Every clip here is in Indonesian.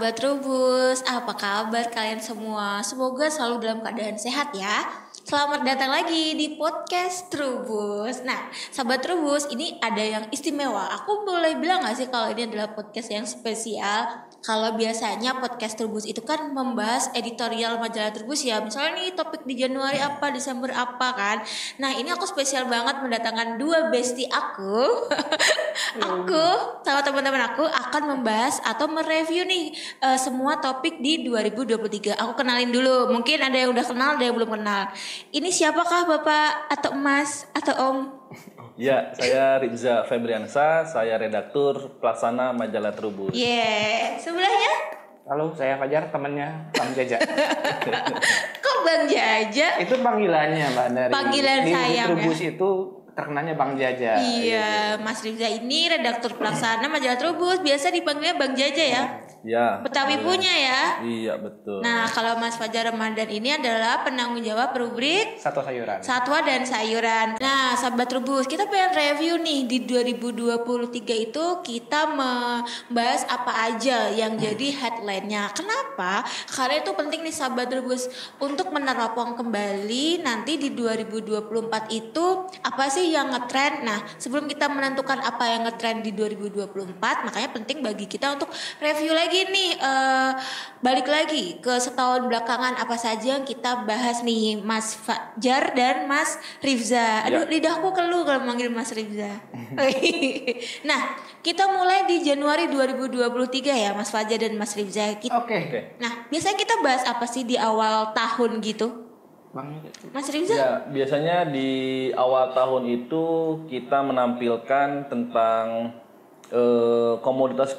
sahabat Trubus, apa kabar kalian semua? Semoga selalu dalam keadaan sehat ya. Selamat datang lagi di podcast Trubus. Nah, sahabat Trubus, ini ada yang istimewa. Aku boleh bilang gak sih kalau ini adalah podcast yang spesial? Kalau biasanya podcast Trubus itu kan membahas editorial majalah Trubus ya. Misalnya nih topik di Januari apa, Desember apa kan. Nah, ini aku spesial banget mendatangkan dua bestie aku. Aku sama teman-teman aku akan membahas atau mereview nih semua topik di 2023. Aku kenalin dulu. Mungkin ada yang udah kenal, ada yang belum kenal. Ini siapakah Bapak atau Mas atau Om? Ya, saya Rizza Febriansa, saya redaktur pelaksana majalah Trubus. Sebelahnya? Halo, saya Fajar, temannya Bang Jaja. Kok Bang Jaja? Itu panggilannya, Mbak, dari Panggilan di sayang Trubus ya? itu terkenalnya Bang Jaja. Iya, gitu. Mas Rizza ini redaktur pelaksana majalah Trubus, biasa dipanggilnya Bang Jaja ya? Ya. Betawi punya ya? Iya, betul. Nah, kalau Mas Fajar Ramadan ini adalah penanggung jawab rubrik Satwa Sayuran. Satwa dan Sayuran. Nah, sahabat Trubus, kita pengen review nih di 2023 itu kita membahas apa aja yang jadi headline-nya. Kenapa? Karena itu penting nih sahabat Trubus untuk meneropong kembali nanti di 2024 itu apa sih yang ngetrend. Nah, sebelum kita menentukan apa yang ngetrend di 2024, makanya penting bagi kita untuk review lagi nih, balik lagi ke setahun belakangan apa saja yang kita bahas nih Mas Fajar dan Mas Rizza. Aduh, lidahku keluh kalau manggil Mas Rizza. Nah, kita mulai di Januari 2023 ya Mas Fajar dan Mas Rizza. Oke. Nah, biasanya kita bahas apa sih di awal tahun gitu? Mas Rizza? Ya, biasanya di awal tahun itu kita menampilkan tentang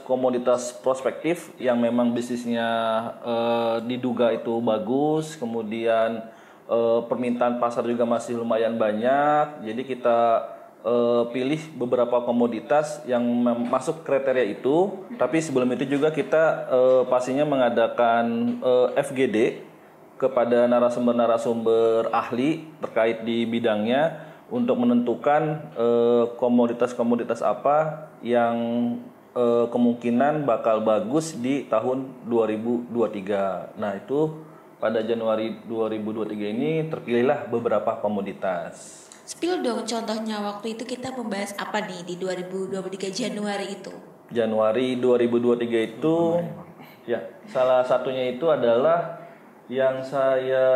komoditas prospektif yang memang bisnisnya diduga itu bagus, kemudian permintaan pasar juga masih lumayan banyak. Jadi kita pilih beberapa komoditas yang masuk kriteria itu. Tapi sebelum itu juga kita pastinya mengadakan FGD kepada narasumber-narasumber ahli terkait di bidangnya untuk menentukan komoditas-komoditas apa yang kemungkinan bakal bagus di tahun 2023. Nah, itu pada Januari 2023 ini terpilihlah beberapa komoditas. Spill dong contohnya waktu itu kita membahas apa nih di 2023 Januari itu? Januari 2023 itu ya salah satunya itu adalah yang saya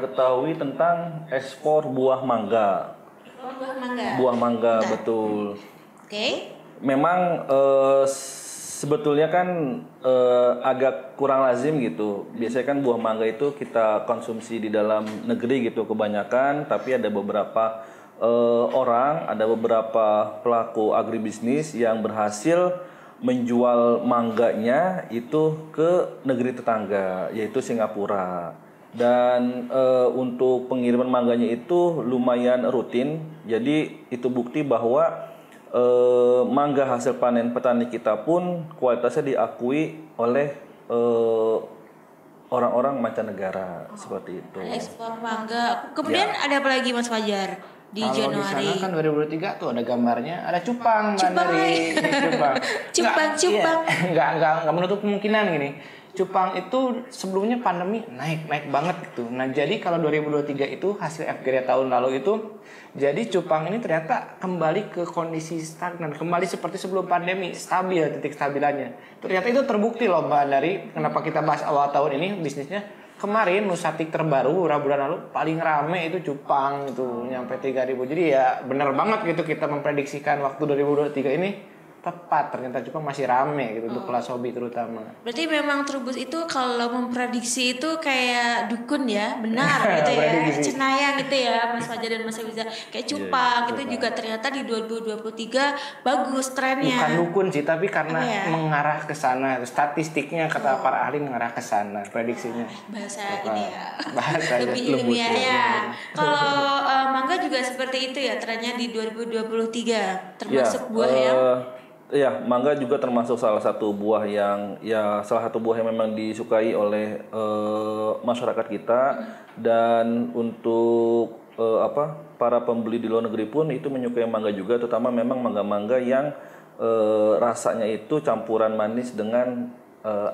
ketahui tentang ekspor buah mangga. Buah mangga. Buah mangga, betul. Oke. Memang sebetulnya kan agak kurang lazim gitu. Biasanya kan buah mangga itu kita konsumsi di dalam negeri gitu kebanyakan, tapi ada beberapa orang, ada beberapa pelaku agribisnis yang berhasil menjual mangganya itu ke negeri tetangga, yaitu Singapura. Dan untuk pengiriman mangganya itu lumayan rutin. Jadi itu bukti bahwa mangga hasil panen petani kita pun kualitasnya diakui oleh orang-orang mancanegara, seperti itu. Ekspor mangga. Kemudian ada apa lagi Mas Fajar? Di Kalau Januari. di sana kan 2023 tuh ada gambarnya, ada cupang, Cupang. Cupang. Enggak menutup kemungkinan gini. Cupang itu sebelumnya pandemi naik banget gitu. Nah, jadi kalau 2023 itu hasil FGD tahun lalu itu jadi cupang ini ternyata kembali ke kondisi stagnan, kembali seperti sebelum pandemi, stabil titik stabilannya. Ternyata itu terbukti loh Mbak dari kenapa kita bahas awal tahun ini bisnisnya. Kemarin Nusatik terbaru beberapa bulan lalu paling rame itu cupang itu nyampe 3.000. Jadi ya benar banget gitu kita memprediksikan waktu 2023 ini tepat, ternyata cupang masih rame gitu untuk kelas hobi terutama. Berarti memang Trubus itu kalau memprediksi itu kayak dukun ya, benar gitu ya, cenayang gitu ya Mas Fajar dan Mas Rizza. Kayak cupang itu juga ternyata di 2023 bagus trennya. Bukan dukun sih, tapi karena mengarah ke sana, statistiknya kata para ahli mengarah ke sana prediksinya. Bahasa ini ya. Bahasa lebih ilmiah ya. Kalau mangga juga seperti itu ya trennya di 2023 termasuk buah yang ya, mangga juga termasuk salah satu buah yang memang disukai oleh masyarakat kita. Dan untuk para pembeli di luar negeri pun itu menyukai mangga juga, terutama memang mangga-mangga yang rasanya itu campuran manis dengan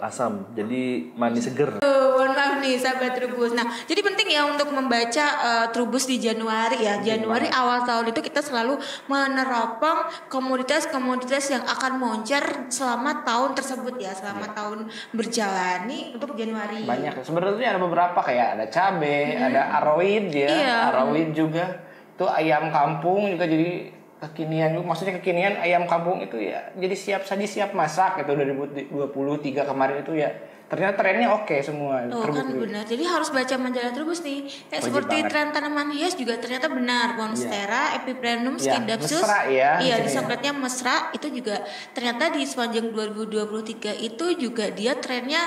asam, jadi manis seger. Mohon maaf nih sahabat Trubus. Nah, jadi penting ya untuk membaca Trubus di Januari ya. Januari awal tahun itu kita selalu meneropong komoditas-komoditas yang akan moncer selama tahun tersebut ya, selama tahun berjalan nih untuk Januari. Banyak. Sebenarnya ada beberapa kayak ada cabe, ada aroid ya, Iya. aroid juga. Itu ayam kampung juga jadi kekinian, maksudnya kekinian ayam kampung itu ya jadi siap saji siap masak gitu 2023 kemarin itu ya ternyata trennya oke semua. Oh kan benar. Jadi harus baca majalah Trubus nih. Kayak Wajib seperti banget. tren tanaman hias juga ternyata benar. Monstera, Epiprenum, Iya, Scindapsus. mesra ya, Iya, di di sini ya. sokletnya mesra itu juga ternyata di sepanjang 2023 itu juga dia trennya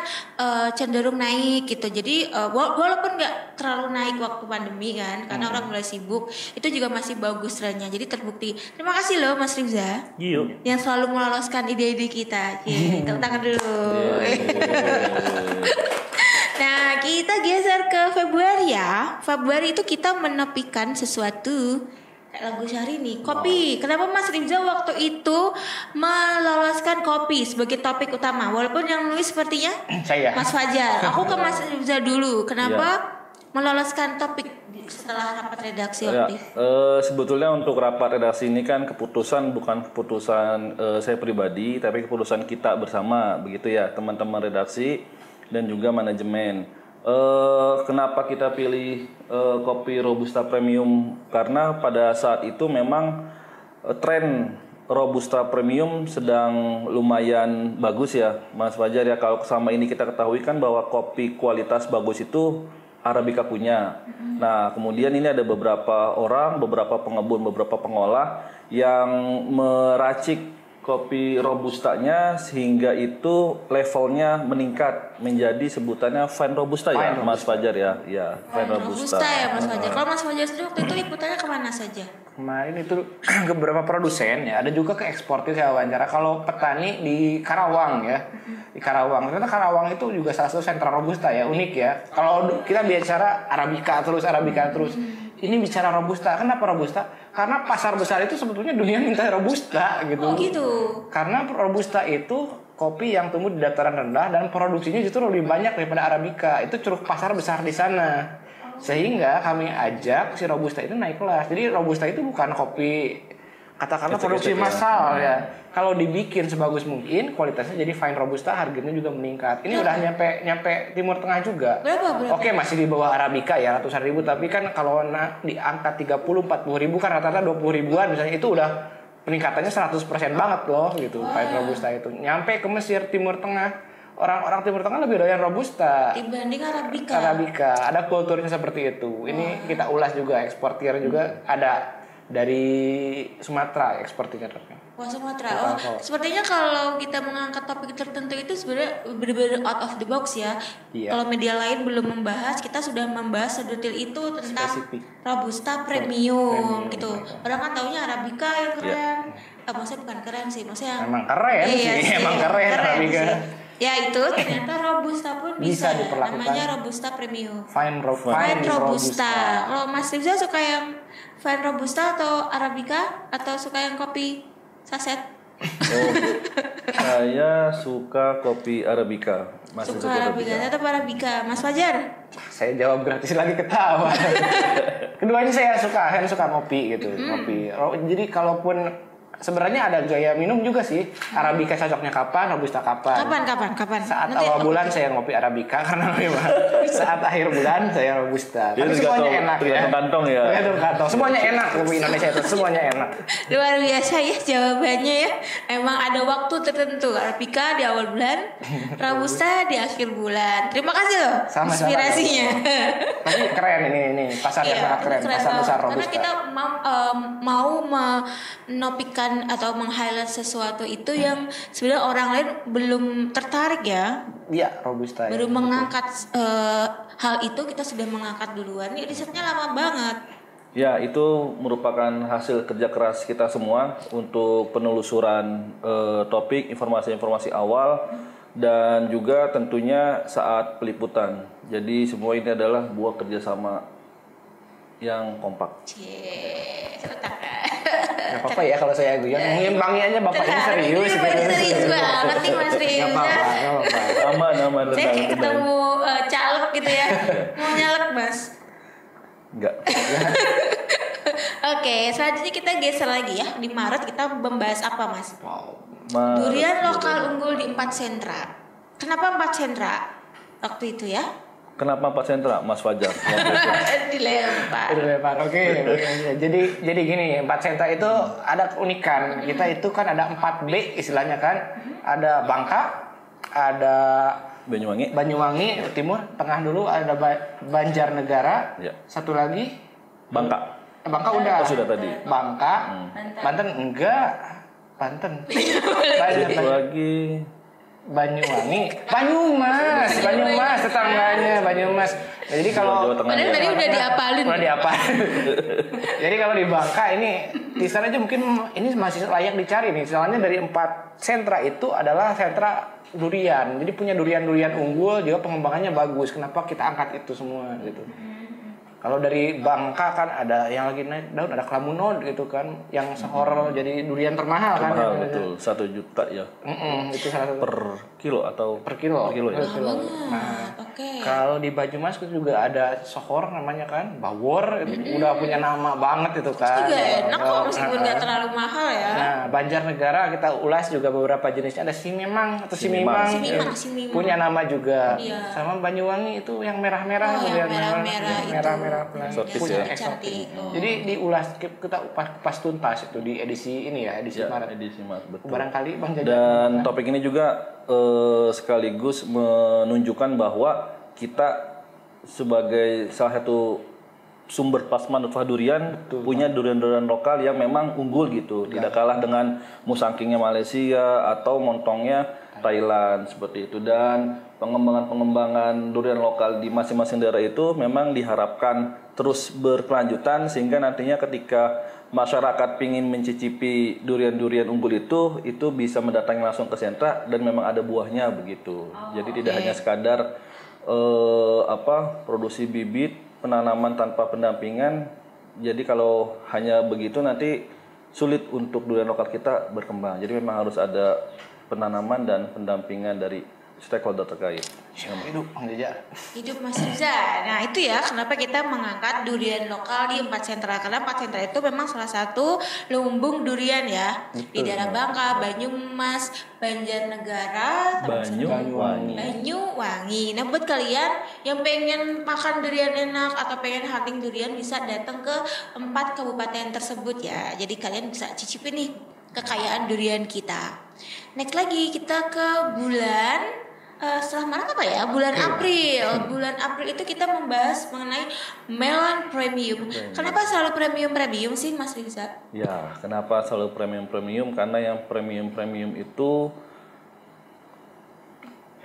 cenderung naik gitu. Jadi walaupun nggak terlalu naik waktu pandemi kan, karena orang mulai sibuk, itu juga masih bagus trennya. Jadi terbukti. Terima kasih loh Mas Rizza Yuk. yang selalu meloloskan ide-ide kita. Tepuk tangan dulu. Nah, kita geser ke Februari ya. Februari itu kita menepikan sesuatu. Lagu Syahrini, kopi. Kenapa Mas Rizal waktu itu meloloskan kopi sebagai topik utama? Walaupun yang nulis sepertinya Saya. Mas Fajar. Aku ke Mas Rizal dulu. Kenapa meloloskan topik setelah rapat redaksi Ya, waktu itu? sebetulnya untuk rapat redaksi ini kan keputusan bukan keputusan saya pribadi, tapi keputusan kita bersama, begitu ya, teman-teman redaksi dan juga manajemen. Kenapa kita pilih kopi Robusta Premium? Karena pada saat itu memang tren Robusta Premium sedang lumayan bagus ya, Mas Fajar ya. Kalau selama ini kita ketahui kan bahwa kopi kualitas bagus itu Arabica punya. Nah, kemudian ini ada beberapa orang, beberapa pengembun, beberapa pengolah yang meracik kopi robustanya sehingga itu levelnya meningkat menjadi sebutannya fine robusta ya, Mas Fajar ya. Ya, fine robusta. Robusta ya Mas Fajar. Kalau Mas Fajar sendiri waktu itu liputannya kemana saja? Kemarin itu ke beberapa produsen ya, ada juga ke eksportir saya wawancara. Kalau petani di Karawang ya, di Karawang. Ternyata Karawang itu juga salah satu sentra robusta ya, unik ya. Kalau kita bicara Arabica terus. Ini bicara robusta. Kenapa robusta? Karena pasar besar itu sebetulnya dunia minta robusta gitu. Oh gitu. Karena robusta itu kopi yang tumbuh di dataran rendah dan produksinya justru lebih banyak daripada Arabica. Itu curug pasar besar di sana. Sehingga kami ajak si robusta itu naik kelas. Jadi robusta itu bukan kopi katakanlah produksi massal ya. Kalau dibikin sebagus mungkin, kualitasnya jadi fine robusta, harganya juga meningkat. Ini udah nyampe Timur Tengah juga. Berapa? Oke, masih di bawah Arabica ya, ratusan ribu, tapi kan kalau di angka 30-40 ribu kan rata-rata 20 ribuan misalnya, itu udah peningkatannya 100% banget loh gitu. Fine robusta itu nyampe ke Mesir, Timur Tengah. Orang-orang Timur Tengah lebih doyan robusta Dibanding Arabica. ada kulturnya seperti itu. Ini kita ulas juga, eksportir juga ada dari Sumatera eksportirnya. Wah, Sumatera. Oh, sepertinya kalau kita mengangkat topik tertentu itu sebenarnya benar-benar out of the box ya. Iya. Kalau media lain belum membahas, kita sudah membahas sedetail itu tentang Spesifik. Robusta Premium gitu. Premium. Orang kan taunya Arabica yang keren. Maksudnya bukan keren sih, maksudnya Emang keren Iya sih, emang keren Arabica. sih. Ya itu ternyata Robusta pun Bisa bisa, diperlakukan. namanya Robusta Premium. Fine Fine Robusta. Kalau Mas Rizal suka yang Fine Robusta atau Arabica atau suka yang kopi saset? Oh, saya suka kopi Arabica. Masih Suka Arabica atau Arabica? Mas Fajar? Saya jawab gratis lagi ketawa. Keduanya saya suka ngopi gitu, ngopi. Jadi kalaupun sebenarnya ada gaya minum juga sih. Arabica cocoknya kapan, robusta kapan? Kapan? Saat Nanti awal bulan saya ngopi Arabica karena memang saat akhir bulan saya robusta. Dia Tapi semuanya enak ya. tergantung kantong ya. Tergantung kantong. Semuanya enak kopi Indonesia itu, semuanya enak. luar biasa ya jawabannya ya. Emang ada waktu tertentu. Arabica di awal bulan, Robusta di akhir bulan. Terima kasih loh Sama-sama. inspirasinya. Tapi keren ini pasar yang sangat keren, pasar banget. besar Karena robusta. kita mau menopikan atau meng-highlight sesuatu itu yang sebenarnya orang lain belum tertarik ya. Iya, robusta. Baru ya. mengangkat hal itu, kita sudah mengangkat duluan. Ini risetnya lama banget. Ya, itu merupakan hasil kerja keras kita semua untuk penelusuran topik, informasi-informasi awal, dan juga tentunya saat peliputan. Jadi semua ini adalah buah kerjasama yang kompak. Cie, sebentar. Gak apa-apa ya kalau saya guyon. Mengimbangi aja bapak ini serius. Ini bapak serius banget nih Mas Riza. Gak apa-apa. Aman. Saya kayak ketemu caleg gitu ya. Mau nyalek Mas. Enggak. Oke, selanjutnya kita geser lagi ya. Di Maret kita membahas apa Mas? Wow. Durian lokal unggul di 4 sentra. Kenapa 4 sentra waktu itu ya? Kenapa 4 sentra, Mas Fajar? Dilempar. Oke. Jadi gini, 4 sentra itu ada keunikan. Kita itu kan ada 4B istilahnya kan. Ada Bangka, ada Banyuwangi timur, tengah dulu ada Banjarnegara. Ya. Satu lagi Bangka. Bangka udah. Oh, sudah tadi. Bangka, Banten enggak. Banten. Satu lagi Banyumas, tetangganya Banyumas. Nah, jadi kalau Jawa Tengah ya. Tadi udah diapalin. Jadi kalau di Bangka ini di sana aja mungkin ini masih layak dicari nih. Soalnya dari 4 sentra itu adalah sentra durian. Jadi punya durian-durian unggul, juga pengembangannya bagus. Kenapa kita angkat itu semua gitu. Kalau dari Bangka kan ada yang lagi naik daun, ada Kelamunod gitu kan, yang sehor jadi durian termahal kan. Termahal, betul, 1 juta ya. Itu salah satu. Per kilo atau Per kilo ya. Nah, oke. Kalau di Banyumas itu juga ada sohor namanya kan, Bawor, udah punya nama banget itu kan. Juga enak kok meskipun nggak terlalu mahal ya. Nah, Banjarnegara kita ulas juga beberapa jenisnya, ada Simemang atau Simimang. Simimang. Punya nama juga. Iya. Sama Banyuwangi itu yang merah-merah. Oh, yang merah-merah itu. Merah-merah. Eksotis Punya ya. eksotis. Cantik. Jadi diulas kita pas tuntas itu di edisi ini ya, edisi Ya, Maret. edisi Maret, betul. Barangkali Bang Jajan. Dan topik ini juga sekaligus menunjukkan bahwa kita sebagai salah satu sumber plasma nutfah durian punya durian-durian lokal yang memang unggul gitu, tidak kalah dengan musangkingnya Malaysia atau montongnya Thailand seperti itu. Dan pengembangan durian lokal di masing-masing daerah itu memang diharapkan terus berkelanjutan sehingga nantinya ketika masyarakat ingin mencicipi durian-durian unggul itu bisa mendatangi langsung ke sentra dan memang ada buahnya begitu. Jadi tidak hanya sekadar produksi bibit, penanaman tanpa pendampingan. Jadi kalau hanya begitu nanti sulit untuk durian lokal kita berkembang. Jadi memang harus ada penanaman dan pendampingan dari stakeholder terkait. Hidup Bang Jajan. Hidup Mas Riza. Nah itu ya kenapa kita mengangkat durian lokal di 4 sentra. Karena 4 sentra itu memang salah satu lumbung durian ya. Di daerah Bangka, Banyumas, Banjarnegara, Banyuwangi. Nah buat kalian yang pengen makan durian enak atau pengen hunting durian bisa datang ke 4 kabupaten tersebut ya. Jadi kalian bisa cicipin nih kekayaan durian kita. Next lagi kita ke bulan setelah Maret apa ya? Bulan April. Bulan April itu kita membahas mengenai melon premium. Kenapa selalu premium sih Mas Riza? Ya, kenapa selalu premium? Karena yang premium itu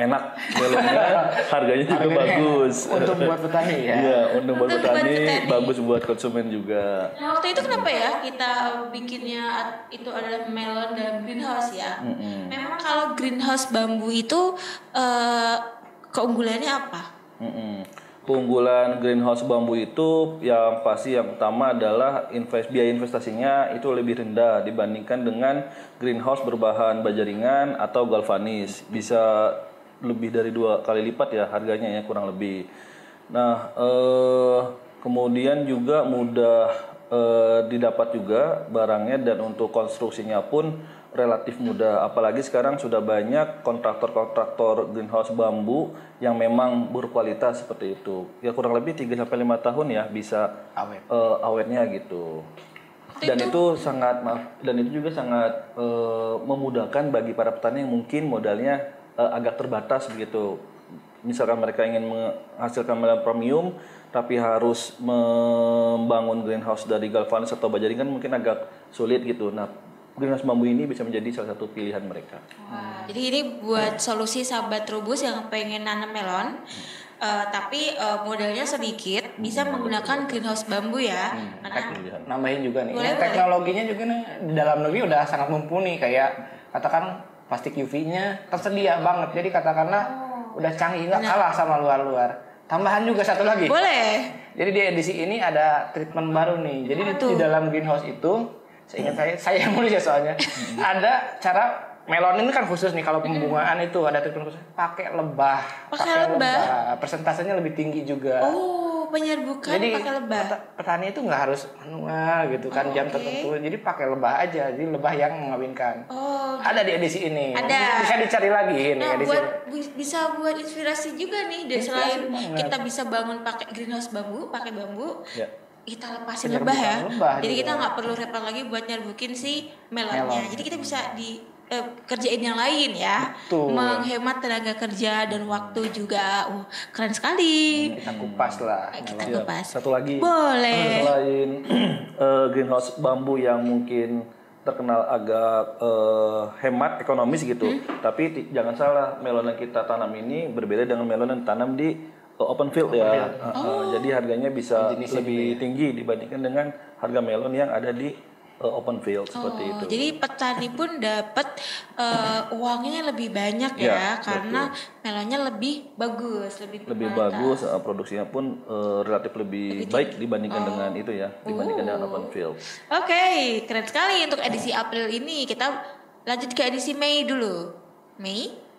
enak, melonnya harganya juga bagus. Untuk buat petani ya. Iya, untuk buat petani, bagus buat konsumen juga. Nah waktu itu kenapa ya kita bikinnya itu adalah melon dalam greenhouse ya? Memang kalau greenhouse bambu itu keunggulannya apa? Keunggulan greenhouse bambu itu yang pasti yang utama adalah biaya investasinya itu lebih rendah dibandingkan dengan greenhouse berbahan baja ringan atau galvanis. Bisa lebih dari 2 kali lipat ya harganya ya kurang lebih. Nah kemudian juga mudah didapat juga barangnya dan untuk konstruksinya pun relatif mudah. Apalagi sekarang sudah banyak kontraktor greenhouse bambu yang memang berkualitas seperti itu. Ya kurang lebih 3-5 tahun ya bisa awetnya gitu. Dan itu juga sangat memudahkan bagi para petani yang mungkin modalnya agak terbatas begitu. Misalkan mereka ingin menghasilkan melon premium tapi harus membangun greenhouse dari galvanis atau baja ringan mungkin agak sulit gitu. Nah, greenhouse bambu ini bisa menjadi salah satu pilihan mereka. Wah, jadi ini buat solusi sahabat Trubus yang pengen nanam melon tapi modalnya sedikit bisa menggunakan greenhouse bambu ya. Karena Nambahin juga nih. Boleh. Teknologinya juga nih di dalam negeri udah sangat mumpuni, kayak katakan plastik UV-nya tersedia banget. Jadi katakanlah udah canggih, nggak kalah sama luar-luar. Tambahan juga satu lagi. Boleh. Jadi di edisi ini ada treatment baru nih. Jadi di dalam greenhouse itu Seingat saya yang nulis ya soalnya. Ada cara melon ini kan khusus nih kalau pembungaan itu ada treatment khusus pakai lebah. Pakai lebah. Persentasenya lebih tinggi juga. Oh, penyerbukan pakai lebah. Petani itu nggak harus manual gitu kan jam tertentu. Jadi pakai lebah aja. Jadi lebah yang mengawinkan. Oh. Ada di edisi ini. Ada. Bisa dicari lagi ini Nah, edisi. bisa buat inspirasi juga nih. Dan selain kita bisa bangun pakai greenhouse bambu, pakai bambu. Ya. Kita lepasin lebah ya. Jadi juga. kita nggak perlu repot lagi buat nyerbukin si melonnya. Jadi kita bisa kerjain yang lain ya. Betul. Menghemat tenaga kerja dan waktu juga. Keren sekali. Kita kupas lah. Kita Ya, kupas. satu lagi. Boleh. Selain greenhouse bambu yang mungkin terkenal agak hemat ekonomis gitu, tapi jangan salah, melon yang kita tanam ini berbeda dengan melon yang tanam di open field ya. Jadi harganya bisa lebih tinggi dibandingkan dengan harga melon yang ada di open field seperti itu. Jadi petani pun dapat uangnya lebih banyak ya, karena melonnya lebih bagus, lebih bagus, produksinya pun relatif lebih baik dibandingkan dengan itu ya, dibandingkan dengan open field. Oke, keren sekali untuk edisi April ini. Kita lanjut ke edisi Mei dulu. Mei.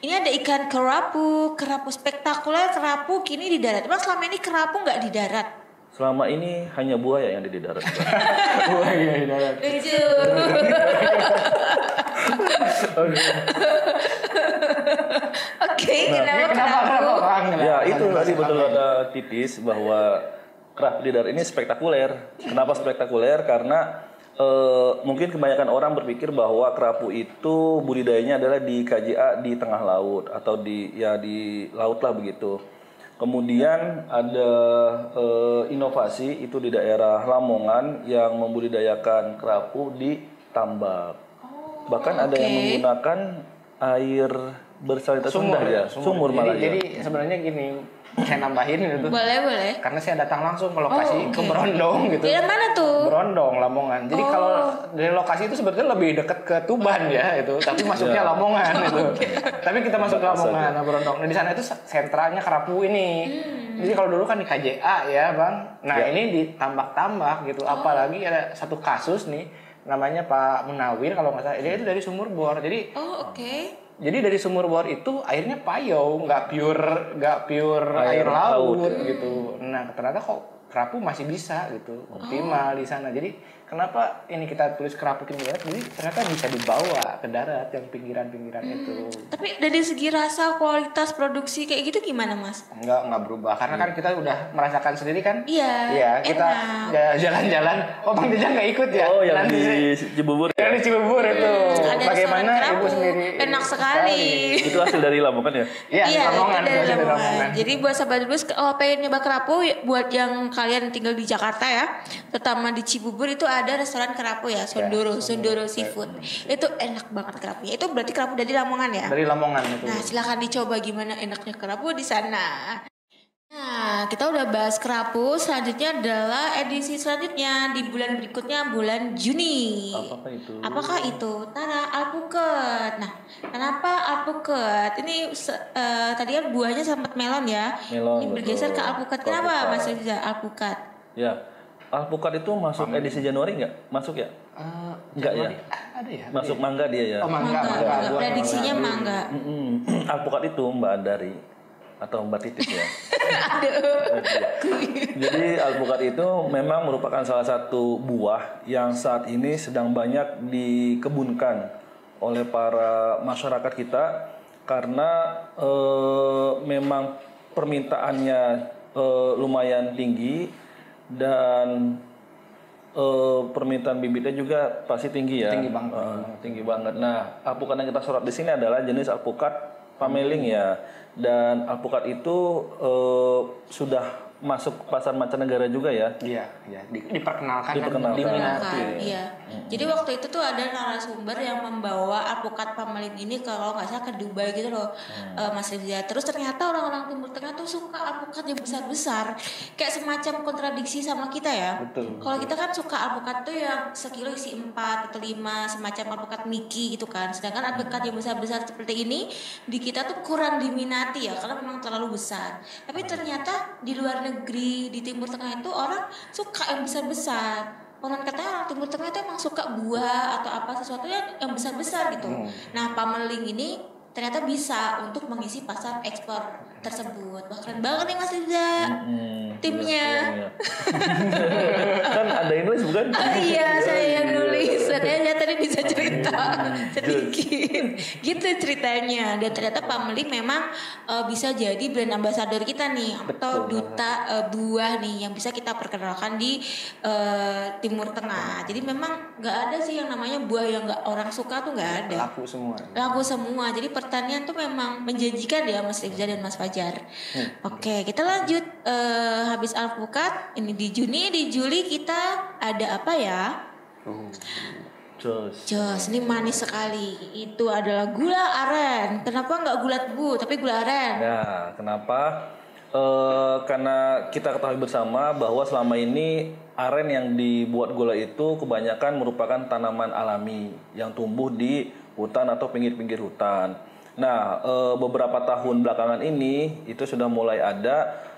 Ini ada ikan kerapu spektakuler, kerapu kini di darat. Emang selama ini kerapu nggak di darat? Selama ini hanya buaya yang ada di darat. Buaya di darat. Lucu. Oke, kenapa kerapu? Ya itu tadi betul ada titis bahwa kerapu di darat ini spektakuler. Kenapa spektakuler? Karena mungkin kebanyakan orang berpikir bahwa kerapu itu budidayanya adalah di KJA di tengah laut atau di laut lah begitu. Kemudian ada inovasi itu di daerah Lamongan yang membudidayakan kerapu di tambak. Bahkan ada yang menggunakan air bersalinitas rendah ya, sumur malah ya. Jadi sebenarnya gini, saya nambahin gitu. Boleh. Karena saya datang langsung ke lokasi ke Berondong gitu. Di mana tuh? Berondong, Lamongan. Jadi kalau dari lokasi itu sebetulnya lebih dekat ke Tuban ya itu, tapi masuknya Lamongan itu. Tapi kita masuk ke Lamongan, Berondong. Nah di sana itu sentralnya kerapu ini. Jadi kalau dulu kan di KJA ya bang. Nah ini di tambak-tambak gitu. Apalagi ada satu kasus nih, namanya Pak Munawir kalau nggak salah. Dia itu dari sumur bor. Jadi Jadi dari sumur bor itu airnya payau, nggak pure air laut gitu. Nah ternyata kok kerapu masih bisa gitu, optimal di sana. Jadi kenapa ini kita tulis kerapu kini darat? Jadi ternyata bisa dibawa ke darat yang pinggiran-pinggiran itu. Tapi dari segi rasa, kualitas produksi kayak gitu gimana mas? Nggak berubah karena kan kita udah merasakan sendiri kan. Iya. Kita jalan-jalan. Oh Bang Jajang nggak ikut ya? Oh yang di Cibubur. Yang di Cibubur itu. Ada Bagaimana ibu sendiri? Enak sekali. Itu hasil dari Lamongan ya? Iya, Lamongan. Dari Lamongan. Jadi buat sahabat Blues, kalau pengen nyoba kerapu, buat yang kalian tinggal di Jakarta ya, terutama di Cibubur itu ada restoran kerapu ya, Sondoro Seafood. Itu enak banget kerapunya. Itu berarti kerapu dari Lamongan ya? Dari Lamongan itu. Nah, silakan dicoba gimana enaknya kerapu di sana. Nah, kita udah bahas kerapu. Selanjutnya adalah edisi selanjutnya di bulan berikutnya, bulan Juni. Apakah itu? Tara, alpukat. Nah, kenapa alpukat? Ini tadi kan buahnya sempat melon ya. Ini bergeser ke alpukat. Kenapa Mas Riza alpukat? Ya, alpukat itu masuk edisi Januari nggak? Masuk ya? Enggak ya? Ada ya? Masuk mangga dia ya? Oh, mangga. Prediksinya mangga. Alpukat itu Mbak Andari atau Mbak Titis ya. Jadi alpukat itu memang merupakan salah satu buah yang saat ini sedang banyak dikebunkan oleh para masyarakat kita karena memang permintaannya lumayan tinggi dan permintaan bibitnya juga pasti tinggi ya. Tinggi banget. Nah, alpukat yang kita sorot di sini adalah jenis alpukat pameling ya. Dan alpukat itu sudah masuk pasar mancanegara juga ya. Iya. Diperkenalkan. Diminati. Iya. Jadi waktu itu tuh ada narasumber yang membawa alpukat pameling ini kalau nggak salah ke Dubai gitu loh, Mas Rifza. Terus ternyata orang-orang Timur Tengah tuh suka alpukat yang besar-besar, kayak semacam kontradiksi sama kita ya. Betul. Kalau kita kan suka alpukat tuh yang sekilo isi 4 atau 5, semacam alpukat Mickey gitu kan. Sedangkan alpukat yang besar-besar seperti ini di kita tuh kurang diminati ya, karena memang terlalu besar. Tapi ternyata di luar negeri, di Timur Tengah itu orang suka yang besar-besar. orang katanya orang Timur Tengah itu emang suka buah atau apa sesuatu yang besar-besar gitu. Nah, Pameling ini ternyata bisa untuk mengisi pasar ekspor tersebut. Wah, keren banget nih Mas Riza. Timnya. Kan ada yang nulis bukan? Iya, saya yang nulis. Saya tadi bisa cerita sedikit. Gitu ceritanya. Dan ternyata Pameling memang bisa jadi brand ambassador kita nih, atau duta buah nih yang bisa kita perkenalkan di Timur Tengah. Jadi memang nggak ada sih yang namanya buah yang nggak orang suka tuh, nggak ada. Laku semua. Jadi pertanian tuh memang menjanjikan ya Mas Rifza dan Mas Fajar. Oke, kita lanjut. Habis alpukat ini di Juli kita ada apa ya? Jos, ini manis sekali. Itu adalah gula aren. Kenapa nggak gula tebu tapi gula aren? Ya, kenapa? Karena kita ketahui bersama bahwa selama ini aren yang dibuat gula itu kebanyakan merupakan tanaman alami yang tumbuh di hutan atau pinggir-pinggir hutan. Nah, beberapa tahun belakangan ini itu sudah mulai ada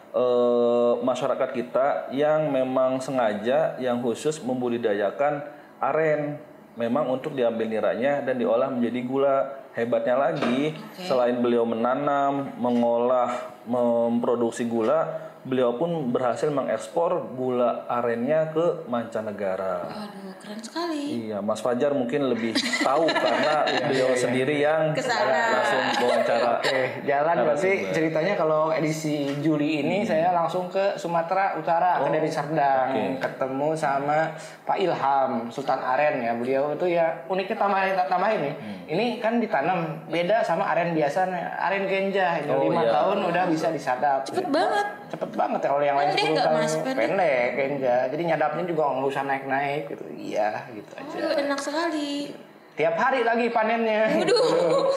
masyarakat kita yang memang sengaja, yang khusus membudidayakan aren, memang untuk diambil niranya dan diolah menjadi gula. Hebatnya lagi, selain beliau menanam, mengolah, memproduksi gula, beliau pun berhasil mengekspor gula arennya ke mancanegara. Waduh, keren sekali. Iya, Mas Fajar mungkin lebih tahu karena beliau sendiri yang langsung wawancara. Jalan berarti ceritanya kalau edisi Juli ini saya langsung ke Sumatera Utara, ke Deli Serdang, ketemu sama Pak Ilham Sultan Aren ya. Beliau itu ya uniknya tambahin nih. Ini kan ditanam beda sama aren biasa, aren genja. 5 tahun udah bisa disadap. Cepet banget ya, kalau yang lain 10 tahun pendek genja. Jadi nyadapnya juga nggak usah naik-naik gitu. Iya, gitu aja. Enak sekali. Tiap hari lagi panennya. Waduh.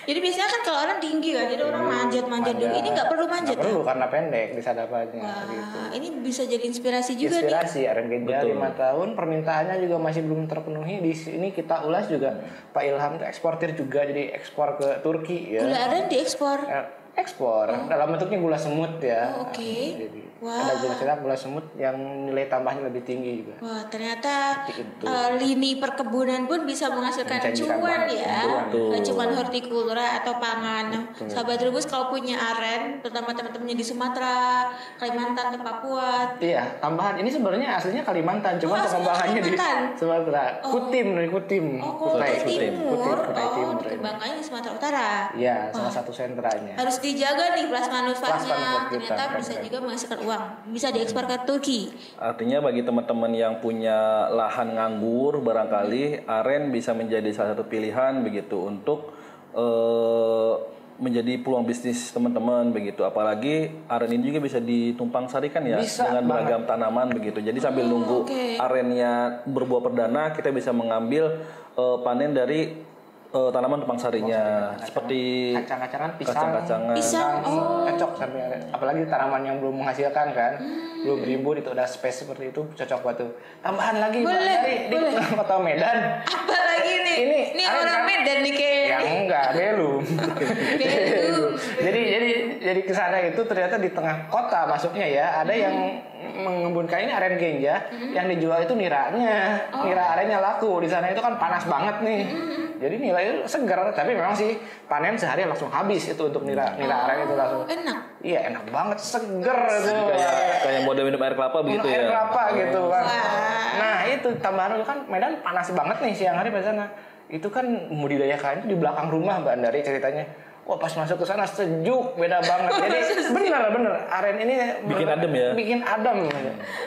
Jadi biasanya kan kalau orang tinggi kan, jadi orang manjat dulu. Ini nggak perlu manjat. Nggak perlu karena pendek disadapannya. Gitu. Ini bisa jadi inspirasi juga nih. Inspirasi aren genja 5 tahun, permintaannya juga masih belum terpenuhi. Di sini kita ulas juga Pak Ilham itu eksportir juga, jadi ekspor ke Turki ya. Gula aren diekspor. Ekspor dalam bentuknya gula semut ya. Jadi ada gula semut yang nilai tambahnya lebih tinggi juga. Wah, ternyata lini perkebunan pun bisa menghasilkan cuan ya. Nggak cuma hortikultura atau pangan. Sahabat Rubus kalau punya aren, terutama teman-temannya di Sumatera, Kalimantan, atau Papua. Iya, tambahan ini sebenarnya aslinya Kalimantan, cuma pengembangannya di Sumatera. Kutim. Kutai Timur. Pengembangannya di Sumatera Utara. Iya, salah satu sentranya. Harus dijaga nih plasmanufaatnya, ternyata bisa juga menghasilkan uang, bisa diekspor ke Turki. Artinya bagi teman-teman yang punya lahan nganggur barangkali aren bisa menjadi salah satu pilihan begitu untuk menjadi peluang bisnis teman-teman begitu. Apalagi aren ini juga bisa ditumpang sarikan ya dengan beragam tanaman begitu. Jadi sambil nunggu arennya berbuah perdana, kita bisa mengambil panen dari tanaman tumpang sarinya seperti kacang-kacangan, pisang, cocok sampai apalagi tanaman yang belum menghasilkan kan, belum rimbun itu udah space seperti itu cocok buat tuh. Tambahan lagi di Kota Medan. Apa lagi nih? Ini orang Medan nih kayaknya. Yang enggak, belum. Jadi ke sana itu ternyata di tengah kota masuknya ya, ada yang mengembunkan ini aren genja, yang dijual itu niranya. Nira arennya laku di sana, itu kan panas banget nih. Jadi nira itu segar, tapi memang sih panen sehari langsung habis itu untuk nira aren itu langsung. Enak. Iya, enak banget, seger tuh. Kayak model minum air kelapa begitu ya. Air kelapa gitu kan. Nah, itu tambahan itu kan Medan panas banget nih siang hari di sana. Itu kan membudidayakan itu di belakang rumah Mbak Andari ceritanya. Wah, pas masuk ke sana sejuk, beda banget. Jadi bener aren ini bikin adem ya. Bikin adem.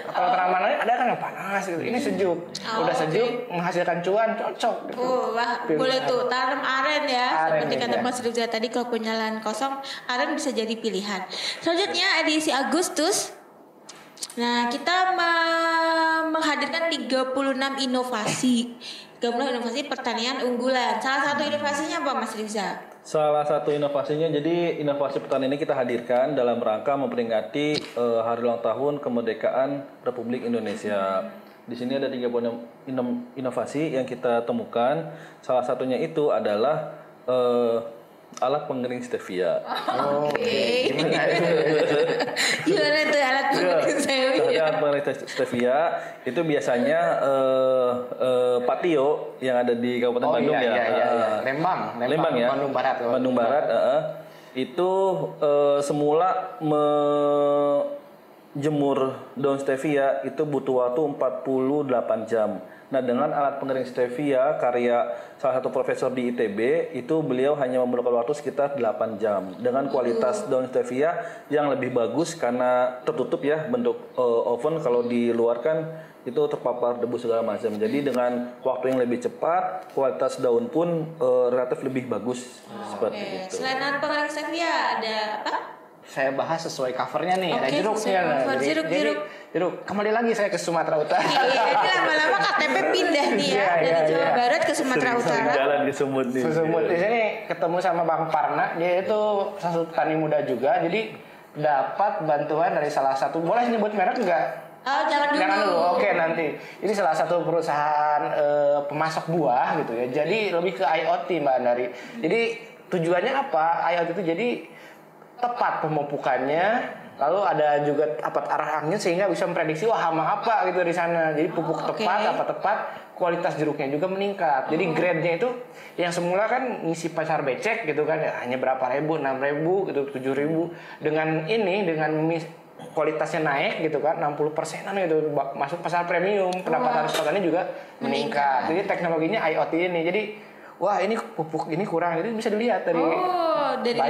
Kalau tanaman lain ada kan yang panas gitu. Ini sejuk. Udah sejuk menghasilkan cuan, cocok gitu. Wah, boleh tuh tanam aren ya. Seperti kata Mas Rifza tadi, kalau punya lahan kosong, aren bisa jadi pilihan. Selanjutnya edisi Agustus. Nah, kita menghadirkan 36 inovasi. 36 inovasi pertanian unggulan. Salah satu inovasinya apa Mas Rifza? Salah satu inovasinya, jadi inovasi pertanian ini kita hadirkan dalam rangka memperingati hari ulang tahun kemerdekaan Republik Indonesia. Di sini ada 36 inovasi yang kita temukan. Salah satunya itu adalah alat pengering stevia. Gimana tuh alat pengering stevia? yang pengering stevia itu biasanya Patio yang ada di Kabupaten Bandung ya. Lembang ya. Bandung Barat. Itu semula jemur daun stevia itu butuh waktu 48 jam. Nah, dengan alat pengering stevia karya salah satu profesor di ITB, itu beliau hanya memerlukan waktu sekitar 8 jam. Dengan kualitas daun stevia yang lebih bagus karena tertutup ya bentuk oven, kalau di luar kan itu terpapar debu segala macam. Jadi dengan waktu yang lebih cepat, kualitas daun pun relatif lebih bagus seperti itu. Selain alat pengering stevia ada apa? Saya bahas sesuai covernya nih, ada jeruk jeruk. Kembali lagi saya ke Sumatera Utara. Iya, ini lama-lama KTP pindah nih ya dari Jawa Barat ke Sumatera Utara. Jalan ke Sumut nih. Sumut di sini ketemu sama Bang Parna, dia itu salah satu petani muda juga, jadi dapat bantuan dari salah satu, boleh nyebut merek enggak? Oh, jangan dulu. Oke, nanti. Ini salah satu perusahaan pemasok buah gitu ya. Jadi lebih ke IoT Mbak Andari. Jadi tujuannya apa? IoT itu jadi tepat pemupukannya, lalu ada juga arah angin sehingga bisa memprediksi hama apa gitu di sana. Jadi pupuk tepat, kualitas jeruknya juga meningkat. Jadi grade-nya itu yang semula kan ngisi pasar becek gitu kan ya, hanya berapa ribu, 6.000 gitu, 7.000. Dengan kualitasnya naik gitu kan, 60%-an gitu, masuk pasar premium, pendapatan petani juga meningkat. Jadi teknologinya IoT ini. Jadi wah, ini pupuk ini kurang, itu bisa dilihat dari dari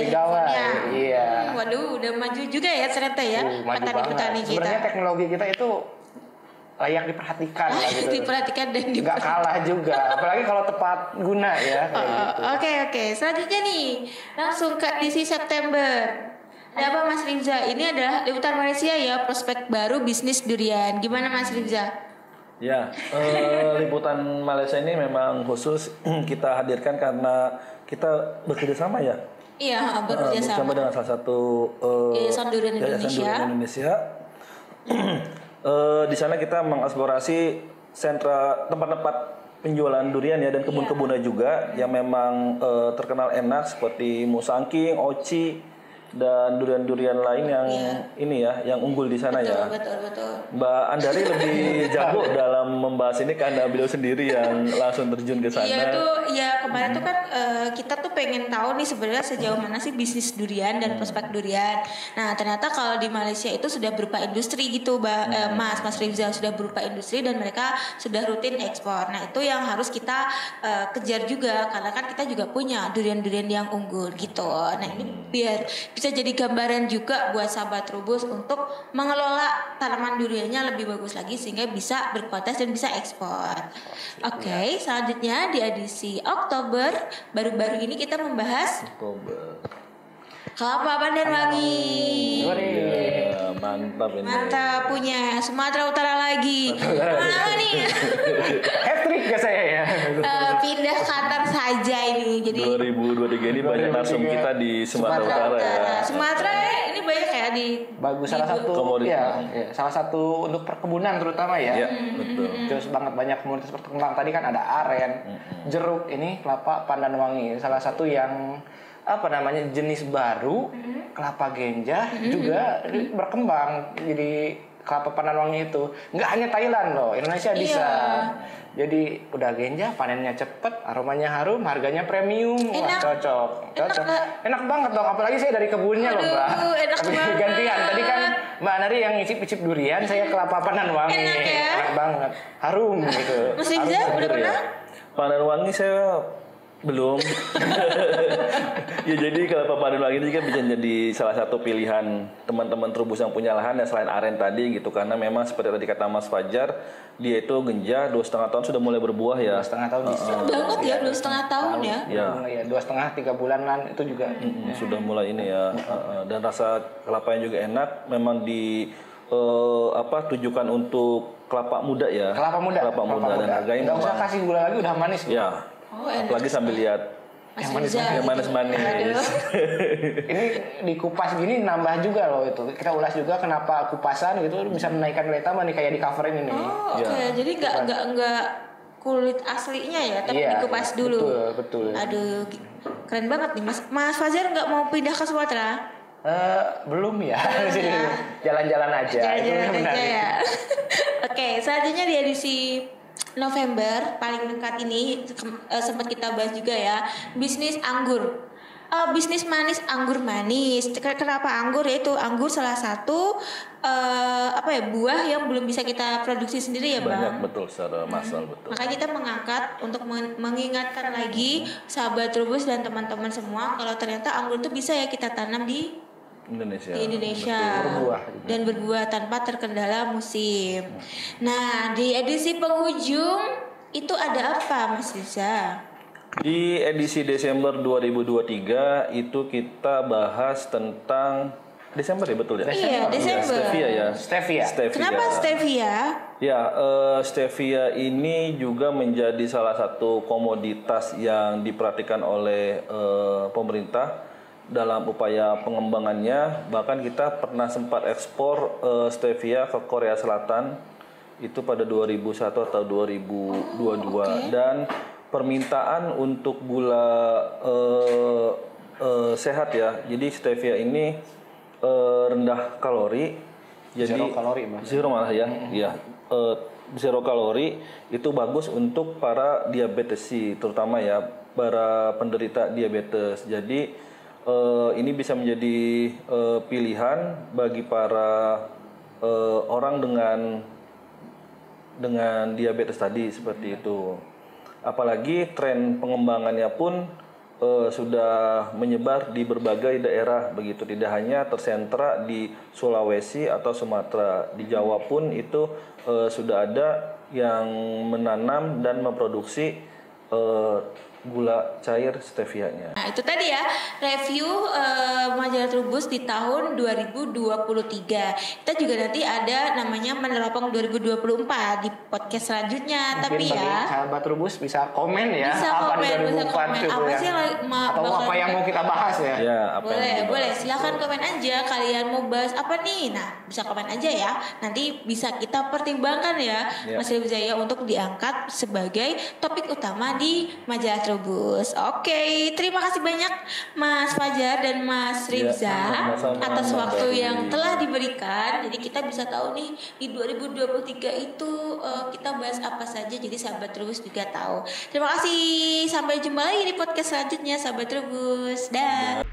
gawai. Iya. Waduh, udah maju juga ya ternyata ya petani-petani kita. Sebenarnya teknologi kita itu layak diperhatikan lah gitu. Diperhatikan dan nggak kalah juga, apalagi kalau tepat guna ya. Gitu. Oke. Selanjutnya nih, langsung ke edisi September. Ada apa Mas Rizza? Ini adalah liputan Malaysia ya, prospek baru bisnis durian. Gimana Mas Rizza? Ya, liputan Malaysia ini memang khusus kita hadirkan karena kita bekerja sama ya. Iya, bekerja sama dengan salah satu Yayasan Durian Indonesia. Di sana kita mengeksplorasi sentra tempat-tempat penjualan durian ya, dan kebun-kebunnya juga yang memang terkenal enak seperti Musangking, Oci, dan durian-durian lain yang ini ya, yang unggul di sana. Betul. Mbak Andari lebih jago dalam membahas ini karena beliau sendiri yang langsung terjun ke sana. Iya tuh, ya kemarin tuh kan kita tuh pengen tahu nih sebenarnya sejauh mana sih bisnis durian dan prospek durian. Nah ternyata kalau di Malaysia itu sudah berupa industri gitu, Mas Rizal, sudah berupa industri dan mereka sudah rutin ekspor. Nah itu yang harus kita kejar juga, karena kan kita juga punya durian-durian yang unggul gitu. Nah ini biar bisa jadi gambaran juga buat sahabat Trubus untuk mengelola tanaman duriannya lebih bagus lagi sehingga bisa berkualitas dan bisa ekspor. Oke, selanjutnya di edisi Oktober baru-baru ini kita membahas kelapa Pandan Wangi. Mantap ini. Mantap, punya Sumatera Utara lagi. Lama-lama nih. Hat-trick ke saya ya. Pindah Qatar saja ini. Jadi 2023 ini banyak narsum kita di Sumatera Utara ya. Sumatera ini banyak ya di bagus, salah satu salah satu untuk perkebunan terutama ya. Betul. Terus banyak komunitas perkembang. Tadi kan ada aren, jeruk, ini kelapa Pandan Wangi, salah satu yang jenis baru kelapa genjah juga berkemang jadi kelapa Pandan Wangi itu. Nggak hanya Thailand loh, Indonesia bisa. Jadi udah genjah, panennya cepet, aromanya harum, harganya premium. Wah, cocok. Enak banget dong, apalagi saya dari kebunnya loh Mbak. Enak banget. Gantian, tadi kan Mbak Nari yang icip-icip durian, saya kelapa Pandan Wangi. Enak banget, harum gitu. Mas Rizal udah pernah? Pandan Wangi saya belum. Ya jadi kelapa Pandan Wangi itu juga bisa jadi salah satu pilihan teman-teman Trubus yang punya lahan ya, selain aren tadi gitu, karena memang seperti tadi kata Mas Fajar, dia itu genjah 2,5 tahun sudah mulai berbuah ya. 2,5 tahun banget ya, 2,5 tahun ya. Ya 2,5-3 bulanan itu juga sudah mulai ini ya. Dan rasa kelapanya juga enak, memang tujukan untuk kelapa muda ya. Kelapa muda dan harganya nggak usah kasih gula lagi, udah manis. Ya. Apalagi sambil lihat yang manis-manis. Ini dikupas gini nambah juga loh itu. Kita ulas juga kenapa kupasan gitu bisa menaikkan nilai tambah nih, kayak di cover ini nih. Jadi nggak kulit aslinya ya, tapi dikupas dulu. Betul. Aduh, keren banget nih Mas Fajar, nggak mau pindah ke Sumatera? Belum ya. Jalan-jalan aja. Jalan-jalan Itu aja menarik. ya. Oke, selanjutnya di edisi November paling dekat ini sempat kita bahas juga ya, bisnis anggur. Bisnis manis anggur manis. Kenapa anggur? Yaitu anggur salah satu buah yang belum bisa kita produksi sendiri ya, Banyak Bang. betul secara massal betul. Makanya kita mengangkat untuk mengingatkan lagi sahabat Trubus dan teman-teman semua kalau ternyata anggur itu bisa ya kita tanam di Indonesia. Berbuah. dan berbuah tanpa terkendala musim. Nah, di edisi penghujung itu ada apa, Mas Riza? Di edisi Desember 2023 itu kita bahas tentang Desember ya betul ya? Iya, Desember. Stevia ya. Stevia. Kenapa stevia? Ya, stevia ini juga menjadi salah satu komoditas yang diperhatikan oleh pemerintah dalam upaya pengembangannya. Bahkan kita pernah sempat ekspor stevia ke Korea Selatan itu pada 2001 atau 2022 dan permintaan untuk gula sehat ya. Jadi stevia ini rendah kalori. Jadi Zero kalori, Mas. Zero malah ya. Iya. Zero kalori itu bagus untuk para diabetesi terutama ya para penderita diabetes. Jadi ini bisa menjadi pilihan bagi para orang dengan diabetes tadi seperti itu. Apalagi tren pengembangannya pun sudah menyebar di berbagai daerah begitu, tidak hanya tersentra di Sulawesi atau Sumatera. Di Jawa pun itu sudah ada yang menanam dan memproduksi gula cair stevianya. Nah, itu tadi ya review majalah Trubus di tahun 2023. Kita juga nanti ada namanya meneropong 2024 di podcast selanjutnya. Mungkin Tapi bagi ya sahabat Trubus bisa komen ya bisa apa komen, di 2004 apa gitu ya. sih yang Atau apa yang mau kita bahas ya. Ya, apa yang boleh, dibahas. boleh. Silakan komen aja kalian mau bahas apa nih. Nah, bisa komen aja ya. Nanti bisa kita pertimbangkan ya, Ya. Mas Rizaya untuk diangkat sebagai topik utama di majalah Trubus. Oke, terima kasih banyak Mas Fajar dan Mas Ya, Rizza sama-sama, atas Mbak waktu Dewi. yang telah diberikan. Jadi kita bisa tahu nih di 2023 itu kita bahas apa saja. Jadi sahabat Trubus juga tahu. Terima kasih. Sampai jumpa lagi di podcast selanjutnya sahabat Trubus. Dah.